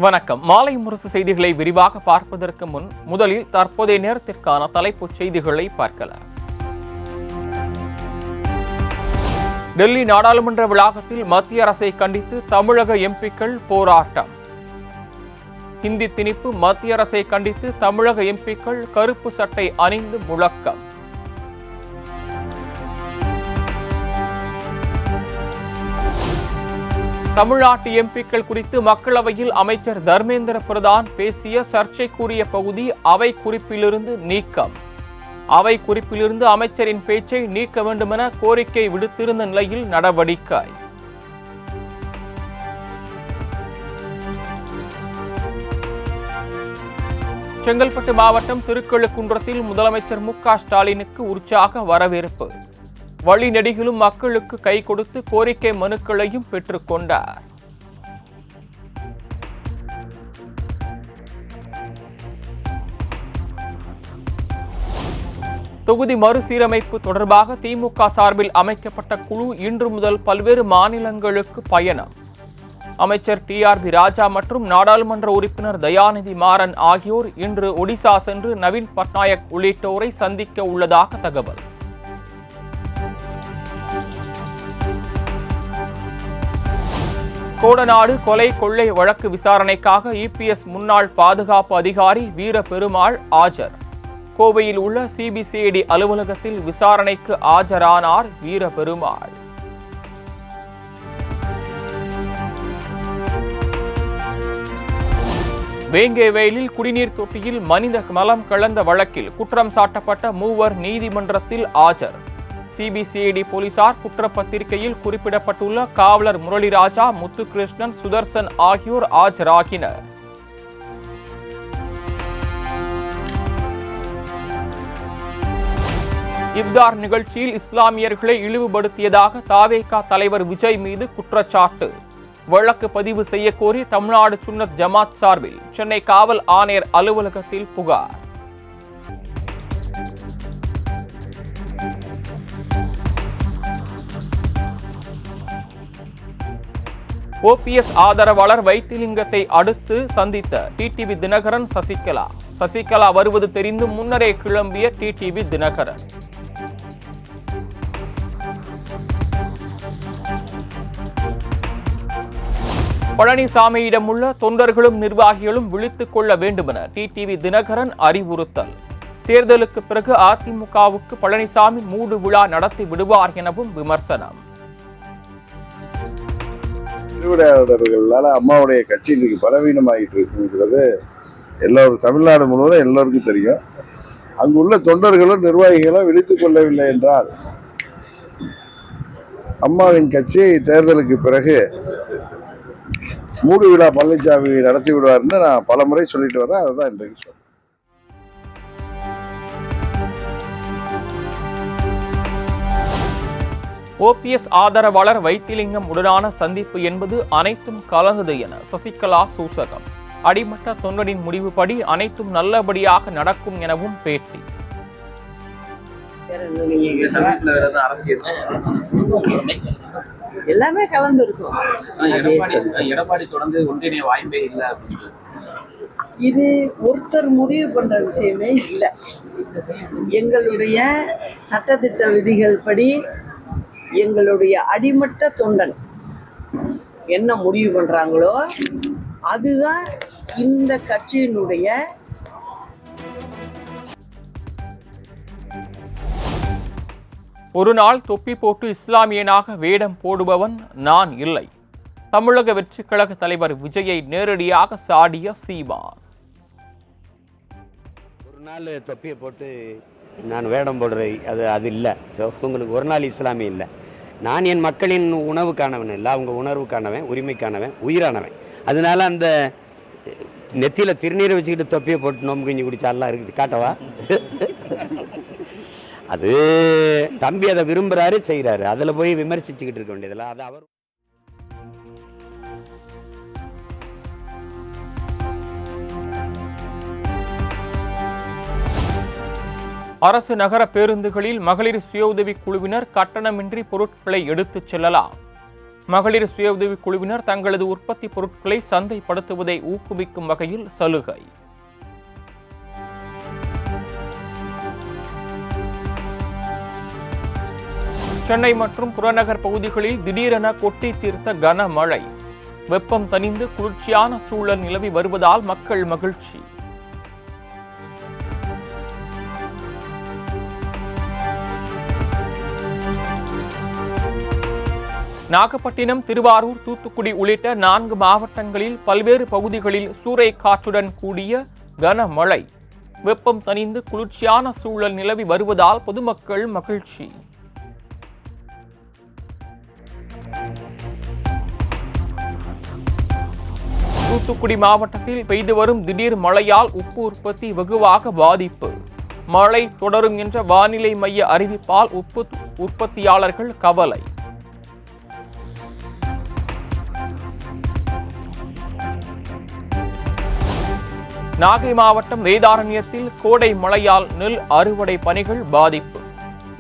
வணக்கம். மாலை முரசு செய்திகளை விரிவாக பார்ப்பதற்கு முன் முதலில் தற்போதைய நேரத்திற்கான தலைப்புச் செய்திகளை பார்க்கலாம். டெல்லி நாடாளுமன்ற வளாகத்தில் மத்திய அரசை கண்டித்து தமிழக எம்பிக்கள் போராட்டம். ஹிந்தி திணிப்பு மத்திய அரசை கண்டித்து தமிழக எம்பிக்கள் கருப்பு சட்டை அணிந்து முழக்கம். தமிழ்நாட்டு எம்பிக்கள் குறித்து மக்களவையில் அமைச்சர் தர்மேந்திர பிரதான் பேசிய சர்ச்சைக்குரிய பகுதி அவை குறிப்பிலிருந்து நீக்கம். அவை குறிப்பிலிருந்து அமைச்சரின் பேச்சை நீக்க வேண்டுமென கோரிக்கை விடுத்திருந்த நிலையில் நடவடிக்கை. செங்கல்பட்டு மாவட்டம் திருக்கழுக்குன்றத்தில் முதலமைச்சர் மு.க.ஸ்டாலினுக்கு உற்சாக வரவேற்பு. வழிநெடுகிலும் மக்களுக்கு கை கொடுத்து கோரிக்கை மனுக்களையும் பெற்றுக் கொண்டார். தொகுதி மறுசீரமைப்பு தொடர்பாக திமுக சார்பில் அமைக்கப்பட்ட குழு இன்று முதல் பல்வேறு மாநிலங்களுக்கு பயணம். அமைச்சர் டி.ஆர்.பி. ராஜா மற்றும் நாடாளுமன்ற உறுப்பினர் தயாநிதி மாறன் ஆகியோர் இன்று ஒடிசா சென்று நவீன் பட்நாயக் உள்ளிட்டோரை சந்திக்க உள்ளதாக தகவல். கோடநாடு கொலை கொள்ளை வழக்கு விசாரணைக்காக இபிஎஸ் முன்னாள் பாதுகாப்பு அதிகாரி வீர பெருமாள் ஆஜர். கோவையில் உள்ள சிபிசிஐடி அலுவலகத்தில் விசாரணைக்கு ஆஜரானார் வீர பெருமாள். வேங்கேவயலில் குடிநீர் தொட்டியில் மனித மலம் கலந்த வழக்கில் குற்றம் சாட்டப்பட்ட மூவர் நீதிமன்றத்தில் ஆஜர். சிபிசிஐடி போலீசார் குற்றப்பத்திரிகையில் குறிப்பிடப்பட்டுள்ள காவலர் முரளிராஜா, முத்துகிருஷ்ணன், சுதர்சன் ஆகியோர் ஆஜராகினர். இப்தார் நிகழ்ச்சியில் இஸ்லாமியர்களை இழிவுபடுத்தியதாக தாவேகா தலைவர் விஜய் மீது குற்றச்சாட்டு. வழக்கு பதிவு செய்யக்கோரி தமிழ்நாடு சுன்னத் ஜமாத் சார்பில் சென்னை காவல் ஆணையர் அலுவலகத்தில் புகார். ஓபிஎஸ் ஆதரவாளர் வைத்திலிங்கத்தை அடுத்து சந்தித்த டிடிவி தினகரன், சசிகலா வருவது தெரிந்து முன்னரே கிளம்பிய டிடிவி தினகரன். பழனிசாமியிடம் உள்ள தொண்டர்களும் நிர்வாகிகளும் விழித்துக் கொள்ள வேண்டுமென டிடிவி தினகரன் அறிவுறுத்தல். தேர்தலுக்கு பிறகு அதிமுகவுக்கு பழனிசாமி மூடு விழா நடத்தி விடுவார் எனவும் விமர்சனம். திருவிளையாடர்களால் அம்மாவுடைய கட்சி இன்றைக்கு பலவீனமாகிட்டு இருக்குங்கிறது எல்லோரும் தமிழ்நாடு முழுவதும் எல்லோருக்கும் தெரியும். அங்குள்ள தொண்டர்களும் நிர்வாகிகளும் விழித்துக் கொள்ளவில்லை என்றால் அம்மாவின் கட்சி தேர்தலுக்கு பிறகு மூடு விழா பழனிசாமி நடத்தி விடுவார்னு நான் பல முறை சொல்லிட்டு வரேன். அதுதான் இன்றைக்கு சொல்றேன். ஓபிஎஸ் ஆதரவாளர் வைத்திலிங்கம் உடனான சந்திப்பு என்பது அனைத்தும் கலந்தது என சசிகலா சூசகம். அடிமட்ட தொண்டரின் முடிவுபடி அனைத்தும் நல்லபடியாக நடக்கும் எனவும் பேட்டி. எல்லாமே கலந்து இருக்கும். எடப்பாடி தொடர்ந்து ஒன்றிணைய வாய்ப்பே இல்லை அப்படின்னு இது ஒருத்தர் முடிவு பண்ற விஷயமே இல்லை. எங்களுடைய சட்டத்திட்ட விதிகள் படி எங்களுடைய அடிமட்ட தொண்டன் என்ன முடிவு பண்றாங்களோ அதுதான் இந்த கட்சியினுடைய. ஒரு நாள் தொப்பி போட்டு இஸ்லாமியனாக வேடம் போடுபவன் நான் இல்லை. தமிழக வெற்றி கழக தலைவர் விஜயை நேரடியாக சாடிய சீமான். ஒரு நாள் தொப்பியை போட்டு நான் வேடம் போடுறேன், அது இல்லை. உங்களுக்கு ஒரு நாள் இஸ்லாமிய இல்லை. நான் என் மக்களின் உணவுக்கானவன் இல்லை, அவங்க உணர்வுக்கானவன், உரிமைக்கானவன், உயிரானவன். அதனால அந்த நெத்தியில் திருநீரை வச்சுக்கிட்டு தொப்பியை போட்டு நோம்பு கஞ்சி குடிச்சாலாம் இருக்குது. காட்டவா? அது தம்பி அதை விரும்புகிறாரு, செய்கிறாரு. அதில் போய் விமர்சிச்சுக்கிட்டு இருக்க வேண்டியதில்லை. அது அவர். அரசு நகர பேருந்துகளில் மகளிர் சுய உதவி குழுவினர் கட்டணமின்றி பொருட்களை எடுத்துச் செல்லலாம். மகளிர் சுய உதவிக் குழுவினர் தங்களது உற்பத்தி பொருட்களை சந்தைப்படுத்துவதை ஊக்குவிக்கும் வகையில் சலுகை. சென்னை மற்றும் புறநகர் பகுதிகளில் திடீரென கொட்டி தீர்த்த கனமழை. வெப்பம் தணிந்து குளிர்ச்சியான சூழல் நிலவி வருவதால் மக்கள் மகிழ்ச்சி. நாகப்பட்டினம், திருவாரூர், தூத்துக்குடி உள்ளிட்ட 4 மாவட்டங்களில் பல்வேறு பகுதிகளில் சூறை காற்றுடன் கூடிய கனமழை. வெப்பம் தணிந்து குளிர்ச்சியான சூழல் நிலவி வருவதால் பொதுமக்கள் மகிழ்ச்சி. தூத்துக்குடி மாவட்டத்தில் பெய்து வரும் திடீர் மழையால் உப்பு உற்பத்தி வெகுவாக பாதிப்பு. மழை தொடரும் என்ற வானிலை மைய அறிவிப்பால் உப்பு உற்பத்தியாளர்கள் கவலை. நாகை மாவட்டம் வேதாரண்யத்தில் கோடை மழையால் நெல் அறுவடை பணிகள் பாதிப்பு.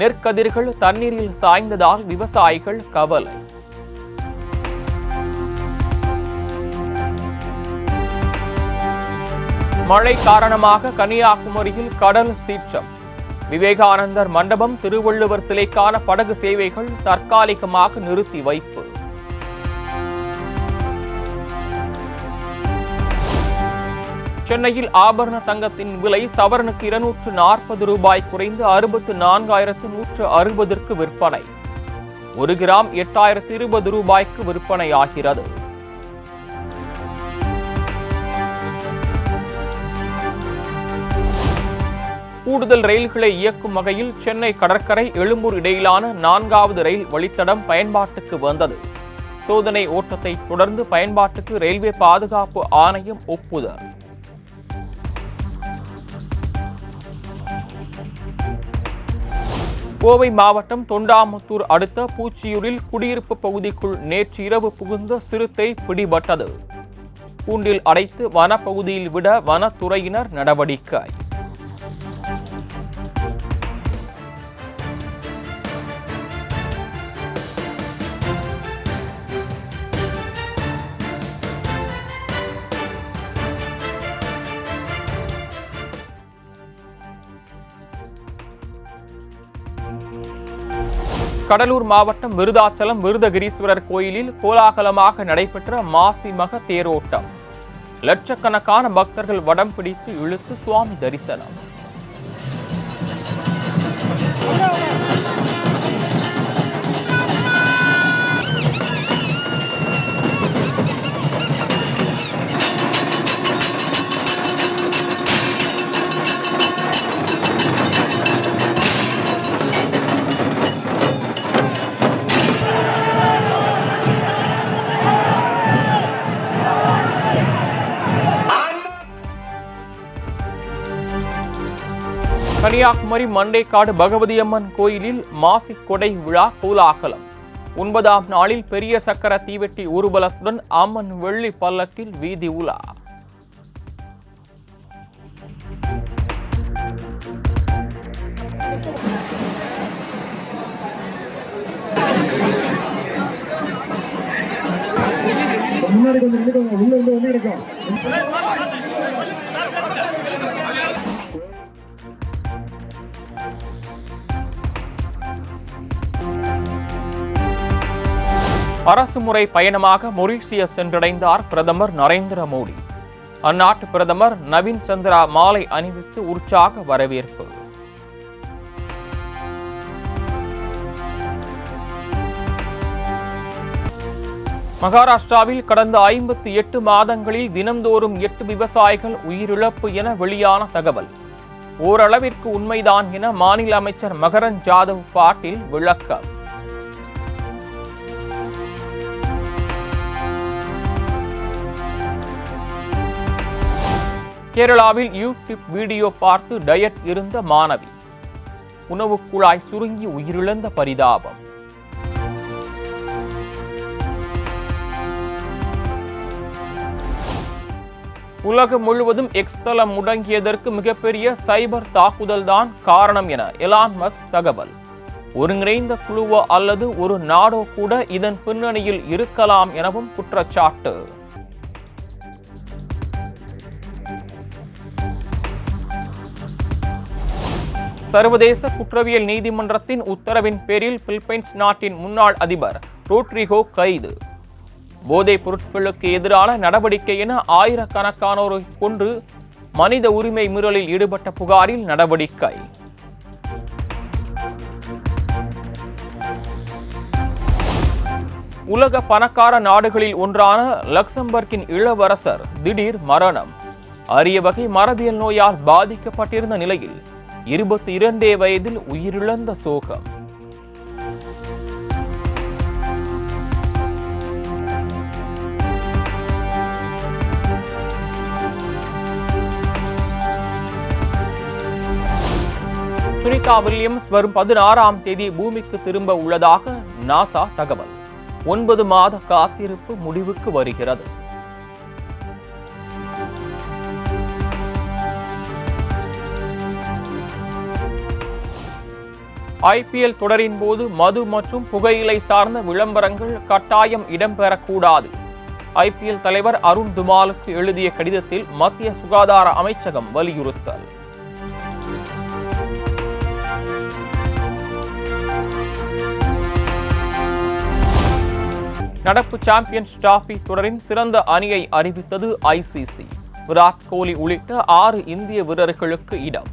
நெற்கதிர்கள் தண்ணீரில் சாய்ந்ததால் விவசாயிகள் கவலை. மழை காரணமாக கன்னியாகுமரியில் கடல் சீற்றம். விவேகானந்தர் மண்டபம், திருவள்ளுவர் சிலைக்கான படகு சேவைகள் தற்காலிகமாக நிறுத்தி வைப்பு. சென்னையில் ஆபரண தங்கத்தின் விலை சவரனுக்கு 240 ரூபாய் குறைந்து 64,160ற்கு விற்பனை. 1 கிராம் 8,020 ரூபாய்க்கு விற்பனையாகிறது. கூடுதல் ரயில்களை இயக்கும் வகையில் சென்னை கடற்கரை எழும்பூர் இடையிலான 4வது ரயில் வழித்தடம் பயன்பாட்டுக்கு வந்தது. சோதனை ஓட்டத்தை தொடர்ந்து பயன்பாட்டுக்கு ரயில்வே பாதுகாப்பு ஆணையம் ஒப்புதல். கோவை மாவட்டம் தொண்டாமுத்தூர் அடுத்த பூச்சியூரில் குடியிருப்பு பகுதிக்குள் நேற்று இரவு புகுந்த சிறுத்தை பிடிபட்டது. கூண்டில் அடைத்து வனப்பகுதியில் விட வனத்துறையினர் நடவடிக்கை. கடலூர் மாவட்டம் விருதாச்சலம் விருதகிரீஸ்வரர் கோயிலில் கோலாகலமாக நடைபெற்ற மாசி மக தேரோட்டம். லட்சக்கணக்கான பக்தர்கள் வடம் பிடித்து இழுத்து சுவாமி தரிசனம். கன்னியாகுமரி மண்டைக்காடு பகவதியம்மன் கோயிலில் மாசி கொடை விழா கோலாகலம். 9ஆம் நாளில் பெரிய சக்கர தீவெட்டி ஊர்வலத்துடன் அம்மன் வெள்ளி பல்லக்கில் வீதி உலா. அரசுமுறை பயணமாக மொரீஷியஸ் சென்றடைந்தார் பிரதமர் நரேந்திர மோடி. அந்நாட்டு பிரதமர் நவீன் சந்திரா மாலை அணிவித்து உற்சாக வரவேற்பு. மகாராஷ்டிராவில் கடந்த 58 மாதங்களில் தினந்தோறும் 8 விவசாயிகள் உயிரிழப்பு என வெளியான தகவல் ஓரளவிற்கு உண்மைதான் என மாநில அமைச்சர் மகரந்த் ஜாதவ் பாட்டீல் விளக்கம். கேரளாவில் யூடியூப் வீடியோ பார்த்து டயட் இருந்த மாணவி. உணவு குழாய் சுருங்கி உயிரிழந்த பரிதாபம். உலகம் முழுவதும் எக்ஸ் தளம் முடங்கியதற்கு மிகப்பெரிய சைபர் தாக்குதல் தான் காரணம் என எலான் மஸ்க் தகவல். ஒருங்கிணைந்த குழுவோ அல்லது ஒரு நாடோ கூட இதன் பின்னணியில் இருக்கலாம் எனவும் குற்றச்சாட்டு. சர்வதேச குற்றவியல் நீதிமன்றத்தின் உத்தரவின் பேரில் பிலிப்பைன்ஸ் நாட்டின் முன்னாள் அதிபர் ரோட்ரிகோ கைது. போதைப் பொருட்களுக்கு எதிரான நடவடிக்கை என ஆயிரக்கணக்கானோரை கொன்று மனித உரிமை மீறலில் ஈடுபட்ட புகாரில் நடவடிக்கை. உலக பணக்கார நாடுகளில் ஒன்றான லக்சம்பர்க்கின் இளவரசர் திடீர் மரணம். அரிய வகை மரபியல் நோயால் பாதிக்கப்பட்டிருந்த நிலையில் 22 வயதில் உயிரிழந்த சோகம். சுனிதா வில்லியம்ஸ் வரும் 16ஆம் தேதி பூமிக்கு திரும்ப உள்ளதாக நாசா தகவல். 9 மாத காத்திருப்பு முடிவுக்கு வருகிறது. IPL தொடரின் போது மது மற்றும் புகையிலை சார்ந்த விளம்பரங்கள் கட்டாயம் இடம்பெறக்கூடாது. IPL தலைவர் அருண் துமாலுக்கு எழுதிய கடிதத்தில் மத்திய சுகாதார அமைச்சகம் வலியுறுத்தல். நடப்பு சாம்பியன்ஸ் டிராபி தொடரின் சிறந்த அணியை அறிவித்தது ICC. விராட் கோலி உள்ளிட்ட 6 இந்திய வீரர்களுக்கு இடம்.